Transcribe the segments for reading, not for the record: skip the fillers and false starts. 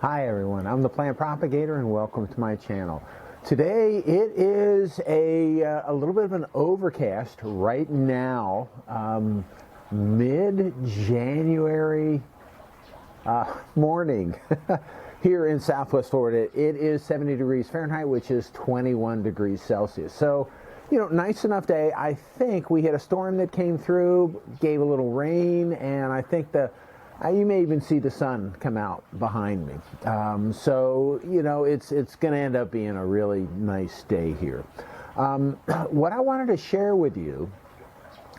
Hi everyone, I'm the plant propagator and welcome to my channel. Today it is a little bit of an overcast right now, mid-January morning here in Southwest Florida. It is 70 degrees Fahrenheit, which is 21 degrees Celsius. So, you know, nice enough day. I think we had a storm that came through, gave a little rain, and I think you may even see the sun come out behind me. So, you know, it's going to end up being a really nice day here. What I wanted to share with you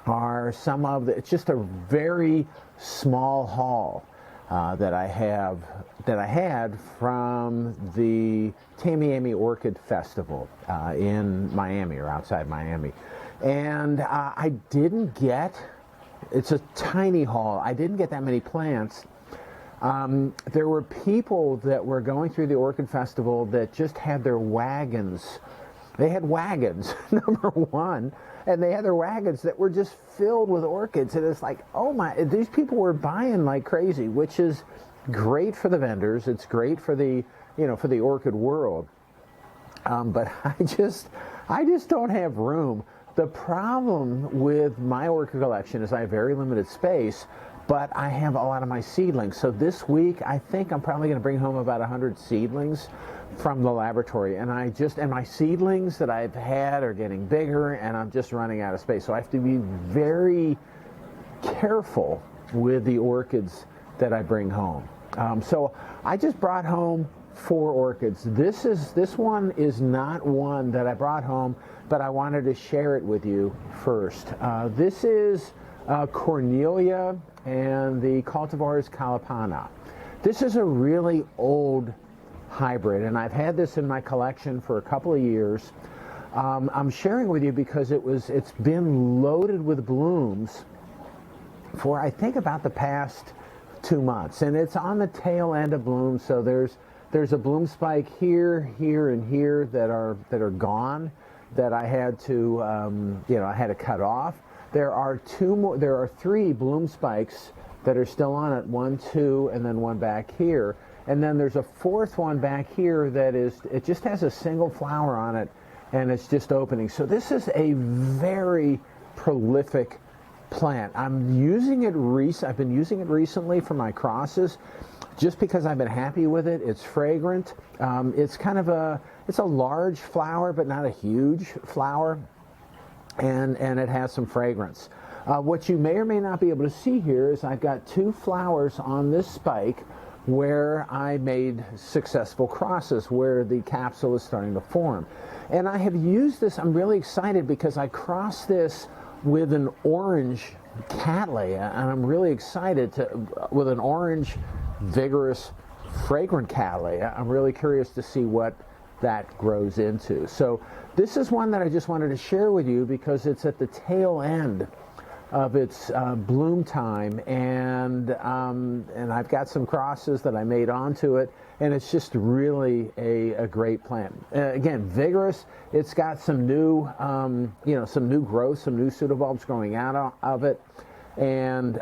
are it's just a very small haul that I had from the Tamiami Orchid Festival in Miami, or outside Miami. And I didn't get... It's a tiny haul. I didn't get that many plants. There were people that were going through the Orchid Festival that just had their wagons. They had wagons, number one, and they had their wagons that were just filled with orchids. And it's like, oh my, these people were buying like crazy, which is great for the vendors. It's great for the, for the orchid world. But I just don't have room. The problem with my orchid collection is I have very limited space, but I have a lot of my seedlings. So this week, I think I'm probably going to bring home about 100 seedlings from the laboratory. And my seedlings that I've had are getting bigger, and I'm just running out of space. So I have to be very careful with the orchids that I bring home. So I just brought home 4 orchids. This one is not one that I brought home, but I wanted to share it with you first. This is Cornelia, and the cultivar is Calipana. This is a really old hybrid, and I've had this in my collection for a couple of years. I'm sharing with you because it's been loaded with blooms for, I think, about the past 2 months, and it's on the tail end of blooms. So there's a bloom spike here, here, and here that are gone, that I had to I had to cut off. There are 3 bloom spikes that are still on it, 1, 2, and then one back here, and then there's a 4th one back here it just has a single flower on it, and it's just opening. So this is a very prolific plant. I've been using it recently for my crosses, just because I've been happy with it. It's fragrant. It's a large flower, but not a huge flower, and it has some fragrance. What you may or may not be able to see here is I've got 2 flowers on this spike where I made successful crosses, where the capsule is starting to form. And I have used this. I'm really excited because I crossed this with an orange Cattleya, and I'm really excited with an orange, vigorous, fragrant Cattleya. I'm really curious to see what that grows into. So this is one that I just wanted to share with you because it's at the tail end of its bloom time, and I've got some crosses that I made onto it, and it's just really a great plant. Again, vigorous. It's got some new some new growth, some new pseudobulbs growing out of it, and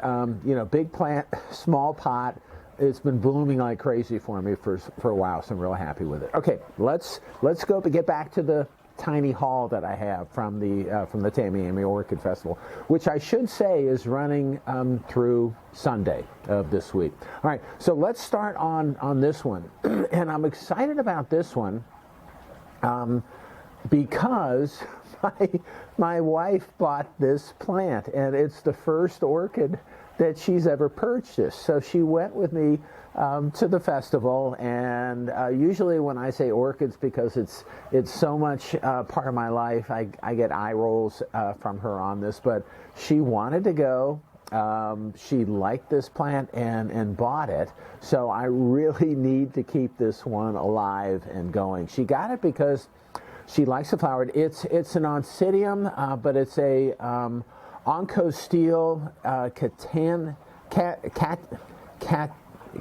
big plant, small pot. It's been blooming like crazy for me for a while, so I'm real happy with it. Okay, let's go get back to the tiny haul that I have from the Tamiami Orchid Festival, which I should say is running through Sunday of this week. All right, so let's start on this one, and I'm excited about this one because my wife bought this plant, and it's the first orchid that she's ever purchased. So she went with me to the festival, and usually when I say orchids, because it's so much part of my life, I get eye rolls from her on this, but she wanted to go. She liked this plant and bought it, so I really need to keep this one alive and going. She got it because she likes the flower. It's an Oncidium, but it's a Oncosteel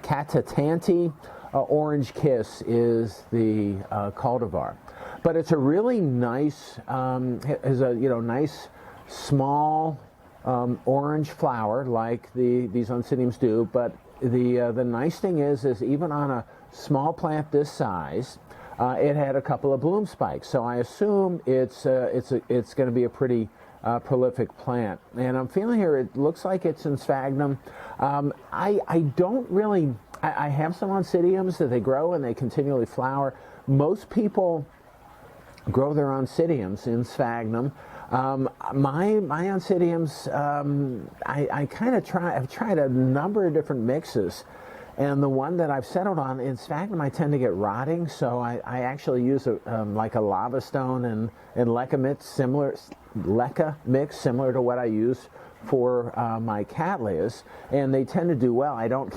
Catatanti. Orange Kiss is the cultivar, but it's a really nice, has a nice small orange flower like these Oncidiums do, but the nice thing is even on a small plant this size, it had a couple of bloom spikes. So I assume it's going to be a pretty prolific plant. And I'm feeling here, it looks like it's in sphagnum. I don't really, I have some Oncidiums that they grow and they continually flower. Most people grow their Oncidiums in sphagnum. My Oncidiums, I've tried a number of different mixes, and the one that I've settled on in sphagnum, I tend to get rotting, so I actually use like a lava stone and leca mix similar to what I use for my Cattleyas, and they tend to do well. I don't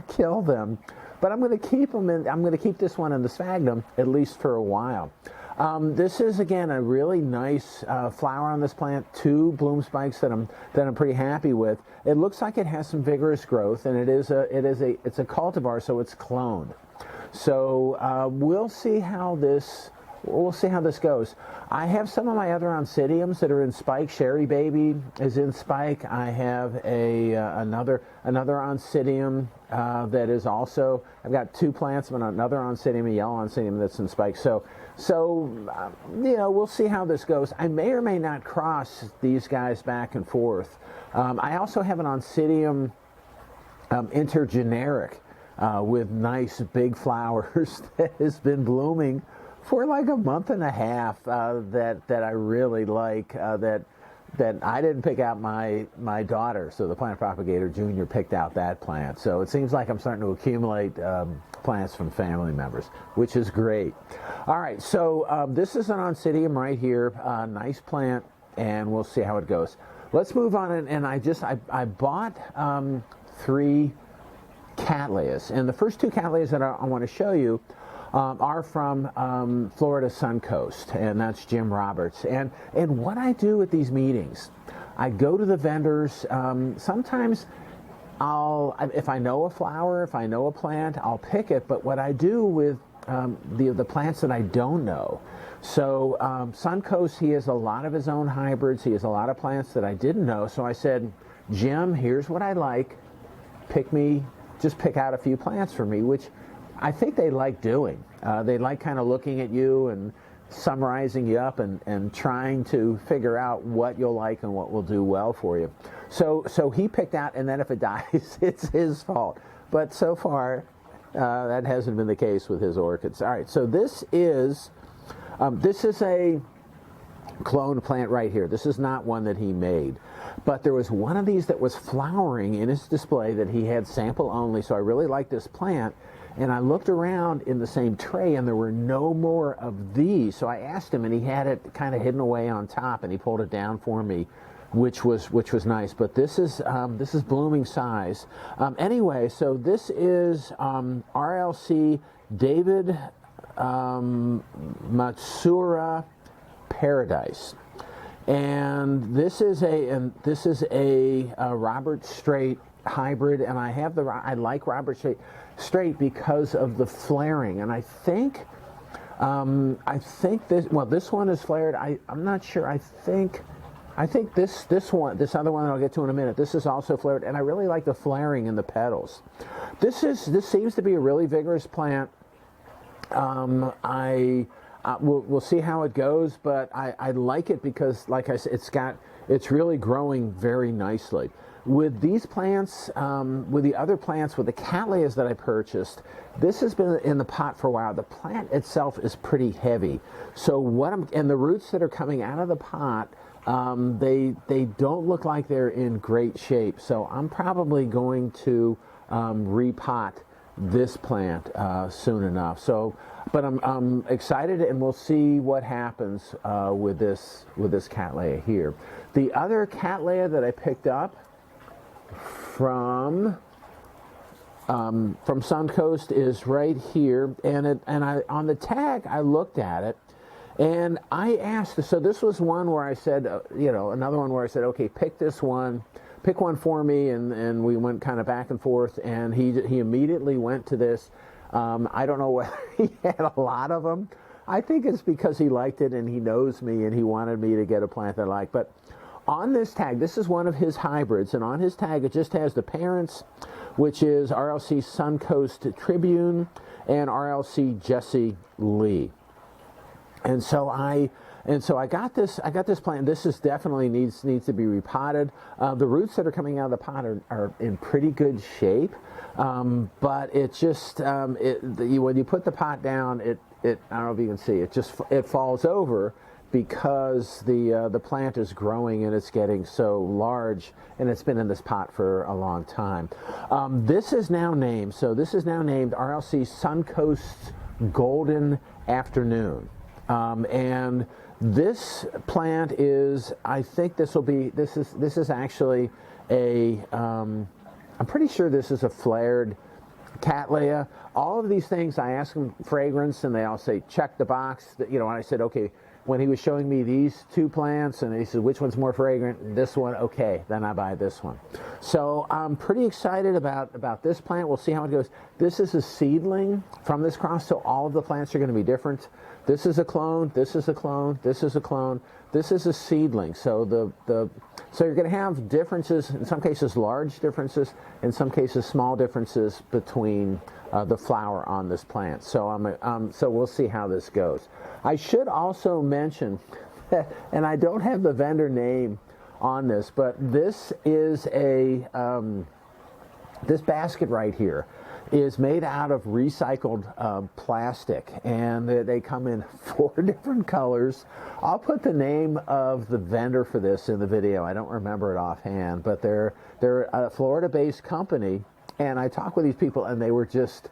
kill them, but I'm going to keep them in. I'm going to keep this one in the sphagnum at least for a while. This is again a really nice flower on this plant. 2 bloom spikes that I'm pretty happy with. It looks like it has some vigorous growth, and it's a cultivar, so it's cloned. So we'll see how this goes. I have some of my other Oncidiums that are in spike. Sherry Baby is in spike. I have another Oncidium that is also. I've got 2 plants, but another Oncidium, a yellow Oncidium that's in spike. So we'll see how this goes. I may or may not cross these guys back and forth. I also have an Oncidium intergeneric with nice big flowers that has been blooming for like a month and a half that I really like, that I didn't pick out my daughter, so the plant propagator Junior picked out that plant. So it seems like I'm starting to accumulate plants from family members, which is great. All right, so this is an Oncidium right here, nice plant, and we'll see how it goes. Let's move on, and I bought 3 Cattleyas, and the first 2 Cattleyas that I want to show you are from Florida Suncoast, and that's Jim Roberts. And what I do at these meetings, I go to the vendors. Sometimes if I know a flower, if I know a plant, I'll pick it. But what I do with the plants that I don't know. So Suncoast, he has a lot of his own hybrids. He has a lot of plants that I didn't know. So I said, Jim, here's what I like. Just pick out a few plants for me, which I think they like doing. They like kind of looking at you and summarizing you up and trying to figure out what you'll like and what will do well for you. So he picked out, and then if it dies, it's his fault. But so far, that hasn't been the case with his orchids. All right, so this is a cloned plant right here. This is not one that he made. But there was one of these that was flowering in his display that he had sample only, so I really liked this plant. And I looked around in the same tray, and there were no more of these. So I asked him, and he had it kind of hidden away on top, and he pulled it down for me, which was nice. But this is blooming size. Anyway, so this is RLC David Matsura Paradise, and this is a Robert Strait hybrid, and I like Robert Strait because of the flaring, and I think this one is flared. I'm not sure. I think this other one that I'll get to in a minute, this is also flared, and I really like the flaring in the petals. This seems to be a really vigorous plant. We'll see how it goes, but I like it because, like I said, it's really growing very nicely. With these plants, with the other plants, with the Cattleyas that I purchased, this has been in the pot for a while. The plant itself is pretty heavy. So and the roots that are coming out of the pot, they don't look like they're in great shape. So I'm probably going to repot this plant soon enough. But I'm excited, and we'll see what happens with this Cattleya here. The other Cattleya that I picked up from Suncoast is right here, and on the tag I looked at it, and I asked. So this was one where I said, another one where I said, okay, pick this one. Pick one for me, and we went kind of back and forth, and he immediately went to this. I don't know whether he had a lot of them. I think it's because he liked it and he knows me and he wanted me to get a plant that I like. But on this tag, this is one of his hybrids, and on his tag it just has the parents, which is RLC Suncoast Tribune and RLC Jesse Lee. And so I got this plant. This is definitely needs to be repotted. The roots that are coming out of the pot are in pretty good shape, but it just when you put the pot down, it I don't know if you can see it falls over because the plant is growing and it's getting so large, and it's been in this pot for a long time. This is now named RLC Suncoast Golden Afternoon. And this plant is, I think this is actually a, I'm pretty sure this is a flared Cattleya. All of these things, I ask them fragrance, and they all say, check the box. You know, and I said, okay, when he was showing me these two plants, and he said, which one's more fragrant? This one, okay, then I buy this one. So I'm pretty excited about this plant. We'll see how it goes. This is a seedling from this cross, so all of the plants are going to be different. This is a clone, this is a clone, this is a clone, this is a seedling. So so you're going to have differences, in some cases large differences, in some cases small differences between the flower on this plant. So so we'll see how this goes. I should also mention that, and I don't have the vendor name on this, but this is this basket right here is made out of recycled plastic, and they come in 4 different colors. I'll put the name of the vendor for this in the video. I don't remember it offhand, but they're a Florida-based company, and I talked with these people, and they were just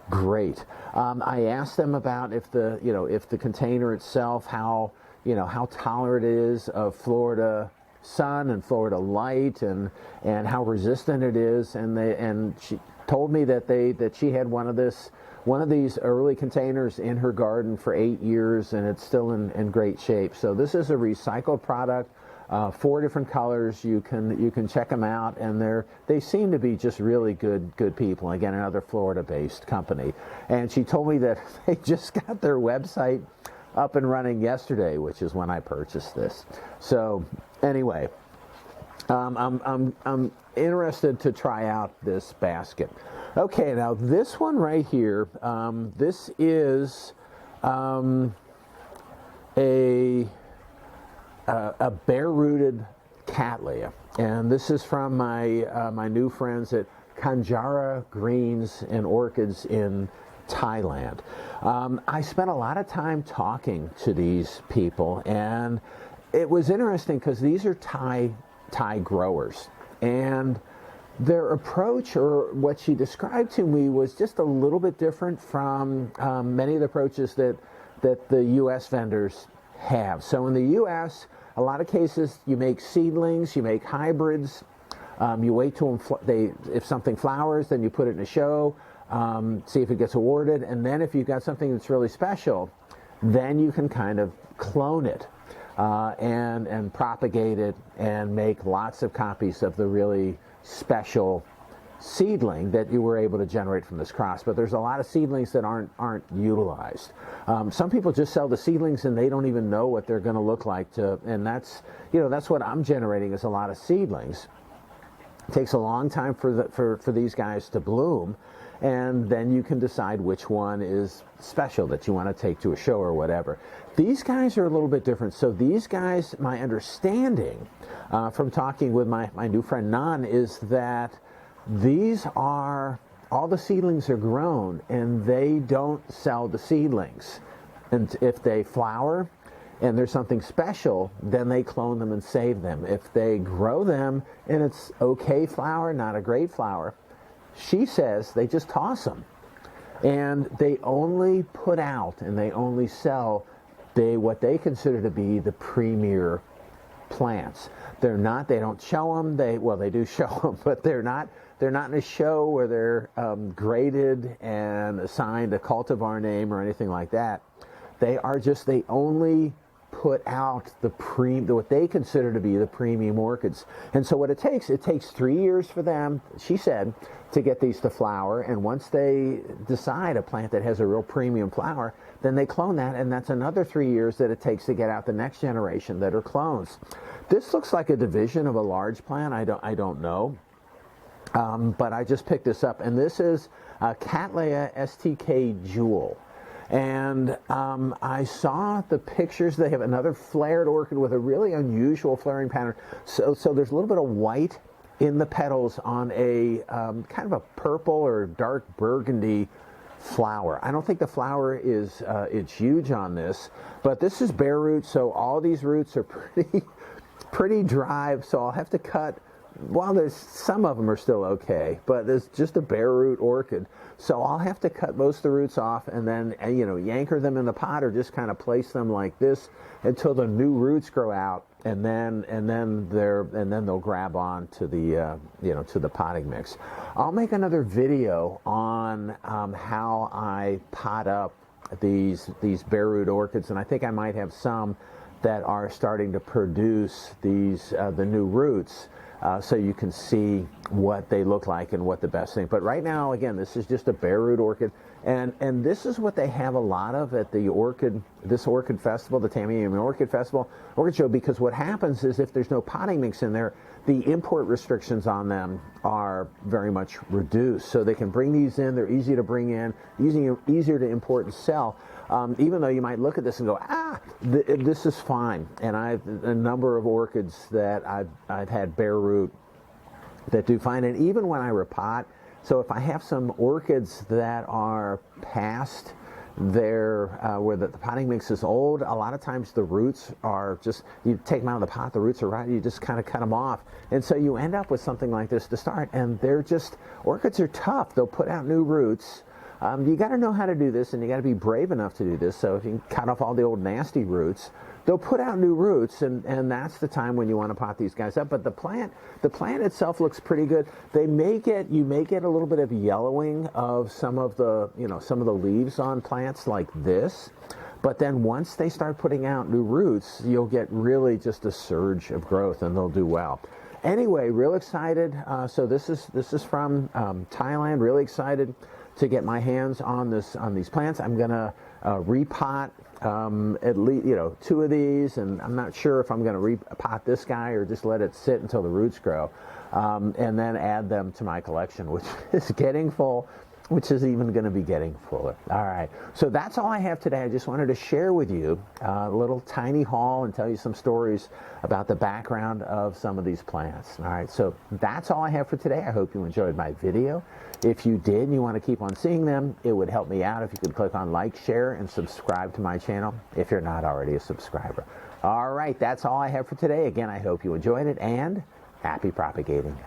great. I asked them about if the container itself, how tolerant it is of Florida sun and Florida light, and how resistant it is, and she told me that she had one of these early containers in her garden for 8 years, and it's still in great shape. So this is a recycled product, 4 different colors. You can check them out, and they seem to be just really good people. Again, another Florida-based company. And she told me that they just got their website up and running yesterday, which is when I purchased this. So anyway, I'm interested to try out this basket. Okay, now this one right here, this is a bare-rooted Cattleya, and this is from my new friends at Kanjara Greens and Orchids in Thailand. I spent a lot of time talking to these people, and it was interesting because these are Thai growers, and their approach, or what she described to me, was just a little bit different from many of the approaches that the U.S. vendors have. So in the U.S., a lot of cases you make seedlings, you make hybrids, you wait till if something flowers, then you put it in a show, see if it gets awarded, and then if you've got something that's really special, then you can kind of clone it. And propagate it and make lots of copies of the really special seedling that you were able to generate from this cross. But there's a lot of seedlings that aren't utilized. Some people just sell the seedlings and they don't even know what they're going to look like. And that's what I'm generating, is a lot of seedlings. It takes a long time for these guys to bloom, and then you can decide which one is special that you want to take to a show or whatever. These guys are a little bit different. So these guys, my understanding from talking with my new friend Nan, is that all the seedlings are grown, and they don't sell the seedlings. And if they flower and there's something special, then they clone them and save them. If they grow them and it's okay flower, not a great flower, she says they just toss them, and they only put out and they only sell what they consider to be the premier plants. They don't show them. They do show them, but they're not in a show where they're graded and assigned a cultivar name or anything like that. They only put out what they consider to be the premium orchids. And so what it takes 3 years for them, she said, to get these to flower. And once they decide a plant that has a real premium flower, then they clone that, and that's another 3 years that it takes to get out the next generation that are clones. This looks like a division of a large plant. I don't know. But I just picked this up, and this is Cattleya STK Jewel. And I saw the pictures. They have another flared orchid with a really unusual flaring pattern. So there's a little bit of white in the petals on a kind of a purple or dark burgundy flower. I don't think the flower is it's huge on this, but this is bare root, so all these roots are pretty dry. So I'll have to cut. Well, there's some of them are still okay, but there's just a bare root orchid. So I'll have to cut most of the roots off and then, yanker them in the pot or just kind of place them like this until the new roots grow out, and then they'll grab on to the to the potting mix. I'll make another video on how I pot up these bare root orchids, and I think I might have some that are starting to produce these the new roots. So you can see what they look like and what the best thing. But right now, again, this is just a bare root orchid, and this is what they have a lot of at the orchid festival, the Tamiami Orchid Festival, orchid show. Because what happens is if there's no potting mix in there, the import restrictions on them are very much reduced. So they can bring these in. They're easy to bring in, easier to import and sell. Even though you might look at this and go, this is fine. And I've a number of orchids that I've had bare root that do fine. And even when I repot, so if I have some orchids that are past their where the potting mix is old, a lot of times the roots are just, you take them out of the pot, the roots are right, you just kind of cut them off, and so you end up with something like this to start. And orchids are tough. They'll put out new roots. You got to know how to do this, and you got to be brave enough to do this. So if you can cut off all the old nasty roots, they'll put out new roots, and that's the time when you want to pot these guys up. But the plant itself looks pretty good. You may get a little bit of yellowing of some of the leaves on plants like this. But then once they start putting out new roots, you'll get really just a surge of growth, and they'll do well. Anyway, real excited. So this is from Thailand. Really excited to get my hands on these plants. I'm gonna repot at least 2 of these, and I'm not sure if I'm gonna repot this guy or just let it sit until the roots grow, and then add them to my collection, which is getting full, which is even going to be getting fuller. All right, so that's all I have today. I just wanted to share with you a little tiny haul and tell you some stories about the background of some of these plants. All right, so that's all I have for today. I hope you enjoyed my video. If you did and you want to keep on seeing them, it would help me out if you could click on like, share, and subscribe to my channel if you're not already a subscriber. All right, that's all I have for today. Again, I hope you enjoyed it, and happy propagating.